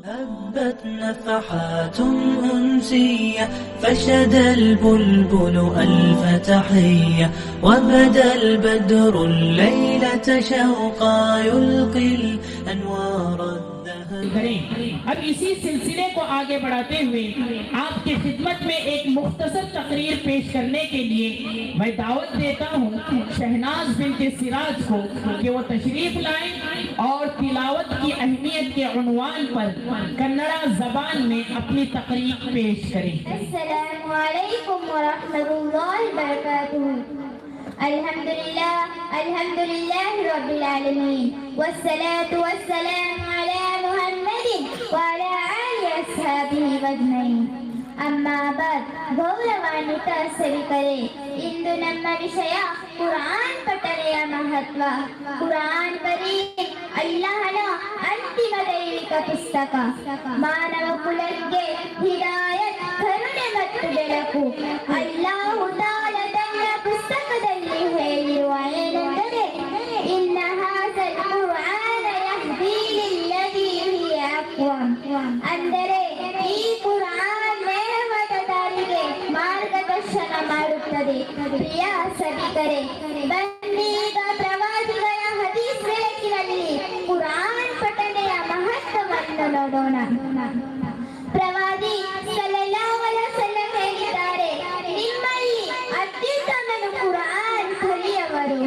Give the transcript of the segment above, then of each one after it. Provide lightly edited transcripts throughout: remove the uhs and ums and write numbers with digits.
هبت نفحات أنسية فشد البلبل ألف تحية وبدا البدر الليلة شوقا يلقي الأنوار الذهب. अब इसी सिलसिले को आगे बढ़ाते हुए आपकी खिदमत में एक मुख्तसर तकरीर पेश करने के लिए मैं दावत देता हूँ शहनाज बिनते सिराज को कि वो तशरीफ लाएं और तिलावत की अहमियत के उन्वान पर कन्नड़ा जबान में अपनी तकरीर पेश करें। अस्सलामु अलैकुम व रहमतुल्लाहि व बरकातुहू। अल्हम्दुलिल्लाह रब्बिल आलमीन वस्सलातु वस्सलामु अला मुहम्मदिन व अला आलिहि अस्हाबिहि अज्मईन। अम्मा बाद ಗೌರವಾನ್ವಿತ ಸಭಿಕರೇ, ಇಂದು ನಮ್ಮ ವಿಷಯ ಕುರಾನ್ ಪಠಣೆಯ ಮಹತ್ವ. ಕುರಾನ್ ಕರೀಮ್ ಅಲ್ಲಾಹನ ಅಂತಿಮ ದೈವಿಕ ಪುಸ್ತಕ. ಮಾನವ ಕುಲಕ್ಕೆ ಹಿದಾಯತ್, ಕರುಣೆ ಮತ್ತು ಬೆಳಕು. ಅಲ್ಲಾಹು ತಾಲಾ ತನ್ನ ಪುಸ್ತಕದಲ್ಲಿ ಹೇಳಿರುವ ಏನೆಂದರೆ, ಇನ್ನ ಹಾಜಲ್ ಕುರ್ಆನ ಯಹ್ದಿ ಲಿಲ್ಲದಿ ಹಿಯ ಅಕ್ವಮ್. ಅಂದರೆ ಈ ಕುರಾನ್ ನೇರವಾದ ದಾರಿಗೆ ಮಾರ್ಗದರ್ಶನ ಮಾಡುತ್ತದೆ. ಪ್ರಿಯ ಸಭಿಕರೇ, ಬನ್ನೀಗ ಪ್ರವಾದಿಗಳ ಹದೀಸ್ ಬೆಳಕಿನಲ್ಲಿ ಕುರಾನ್ ಪಠಣೆಯ ಮಹತ್ವವನ್ನು ನೋಡೋಣ. ಪ್ರವಾದಿ ಸಲ್ಲಲ್ಲಾಹು ಅಲೈಹಿ ವಸಲ್ಲಂ ಹೇಳಿದ್ದಾರೆ, ನಿಮ್ಮಲ್ಲಿ ಅತ್ಯುತ್ತಮನು ಕುರಾನ್ ಕಲಿಯುವವರು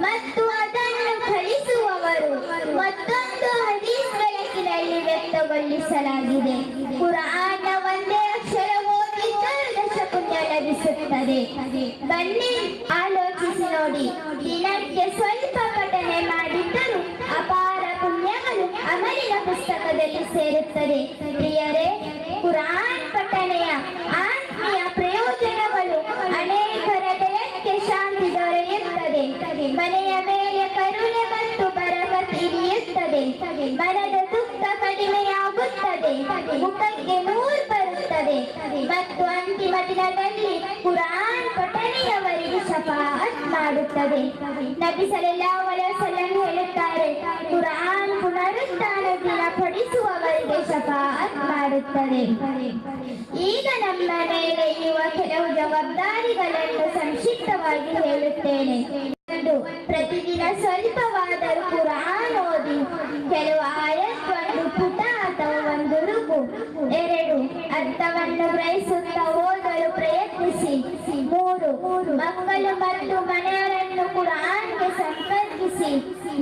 ಮತ್ತು ಅದನ್ನು ಕಲಿಸುವವರು. ಮತ್ತೊಂದು ಹದೀಸ್ ಬೆಳಕಿನಲ್ಲಿ ವ್ಯಕ್ತಗೊಳಿಸಲಾಗಿದೆ, ಕುರಾನ್ನ ಒಂದೇ ಅಕ್ಷರ ಓದಿದ್ದರೂ ದಶ ಪುಣ್ಯ ಲಭಿಸುತ್ತದೆ. ಬನ್ನಿ ಆಲೋಚಿಸಿ ನೋಡಿ, ದಿನಕ್ಕೆ ಸ್ವಲ್ಪ ಪಠನೆ ಮಾಡಿದ್ದರೂ ಅಪಾರ ಪುಣ್ಯಗಳು ಅಮಲಿನ ಪುಸ್ತಕದಲ್ಲಿ ಸೇರುತ್ತದೆ. ಪ್ರಿಯರೇ, ಕುರಾನ್ ಪಠನೆಯ ಆತ್ಮೀಯ ಪ್ರಯೋಜನಗಳು ಅನೇಕರ ದೇಹಕ್ಕೆ ಶಾಂತಿ ದೊರೆಯುತ್ತದೆ, ಮನೆಯ ಮೇಲೆ ಕರುಣೆ ಮತ್ತು ಬರಕತ್ ಇಳಿಯುತ್ತದೆ, ಮನದ ದುಃಖ ಕಡಿಮೆಯಾಗುತ್ತದೆ, ಮುಖಕ್ಕೆ ನೂರು ಬರುತ್ತದೆ ಮತ್ತು ಅಂತಿಮ ದಿನದಲ್ಲಿ ಕುರಾನ್ ಪಠಣೆಯವರಿಗೆ ಶಫಾಅತ್ ಮಾಡುತ್ತದೆ. ನಬಿ ಸಲ್ಲಲ್ಲಾಹು ಅಲೈಹಿ ವಸಲ್ಲಂ ಹೇಳುತ್ತಾರೆ, ಕುರಾನ್ ಪುನರುತ್ಥಾನ ದಿನ ಪಠಿಸುವವರಿಗೆ ಶಫಾಅತ್ ಮಾಡುತ್ತದೆ. ಈಗ ನಮ್ಮ ಮೇಲೆ ಇರುವ ಕೆಲವು ಜವಾಬ್ದಾರಿಗಳನ್ನು ಸಂಕ್ಷಿಪ್ತವಾಗಿ ಹೇಳುತ್ತೇನೆ. ಒಂದು, ಪ್ರತಿದಿನ ಸ್ವಲ್ಪವಾದರೂ ಕುರಾನ್ ಓದಿ. ಕೆಲವು ಆಯತ್, ಒಂದು ಪುಟ ಅಥವಾ ಒಂದು ರುಕು. ಎರಡು, ಅರ್ಥವನ್ನು ಗ್ರಹಿಸುತ್ತಾ ಓದಲು ಪ್ರಯತ್ನಿಸಿ. ಮೂರು, ಮಕ್ಕಳು ಮತ್ತು ಮನೆಯವರನ್ನು ಕುರಾನ್ಗೆ ಸಂಪರ್ಕಿಸಿ.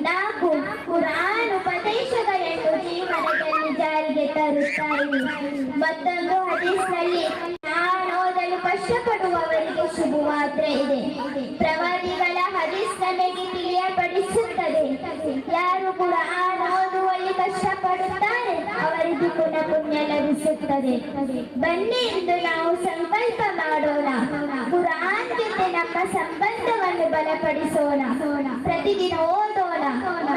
ನಾಲ್ಕು, ಕುರಾನ್ ಉಪದೇಶಗಳನ್ನು ಜೀವನದಲ್ಲಿ ಜಾರಿಗೆ ತರುತ್ತಾರೆ. ಮತ್ತೊಂದು ಹದೀಸ್ನಲ್ಲಿ ಕುರಾನ್ ಓದಲು ಕಷ್ಟಪಡುವವರಿಗೆ ಶುಭ ಮಾತ್ರ ಇದೆ. ಪ್ರವಾದಿಗಳ ಹದೀಸ್ ನಮಗೆ ತಿಳಿಯಪಡಿಸುತ್ತದೆ, ಯಾರು ಕುರಾನ್ ಓದುವಲ್ಲಿ ಕಷ್ಟಪಡುತ್ತಾರೆ ಅವರಿಗೆ ಪುಣ್ಯ ಲಭಿಸುತ್ತದೆ. ಬನ್ನಿ ಇಂದು ನಾವು ಸಂಕಲ್ಪ ಮಾಡೋಣ, ಕುರಾನ್ ಜೊತೆ ನಮ್ಮ ಸಂಬಂಧವನ್ನು ಬಲಪಡಿಸೋಣ, ಪ್ರತಿದಿನ ಓದೋಣ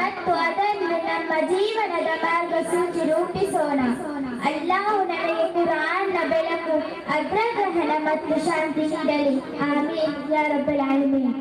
ಮತ್ತು ಅದನ್ನು ನಮ್ಮ ಜೀವನದ ಮಾರ್ಗಸೂಚಿ ರೂಪಿಸೋಣ. ಅಲ್ಲಾಹು ನಮಗೆ ಕುರಾನ್ನ ಬೆಳಕು, ಅಗ್ರಗ್ರಹಣ ಮತ್ತು ಶಾಂತಿ ನೀಡಲಿ. ಆಮೀನ್ ಯಾ ರಬ್ಬಲ್ ಆಲಮೀನ್.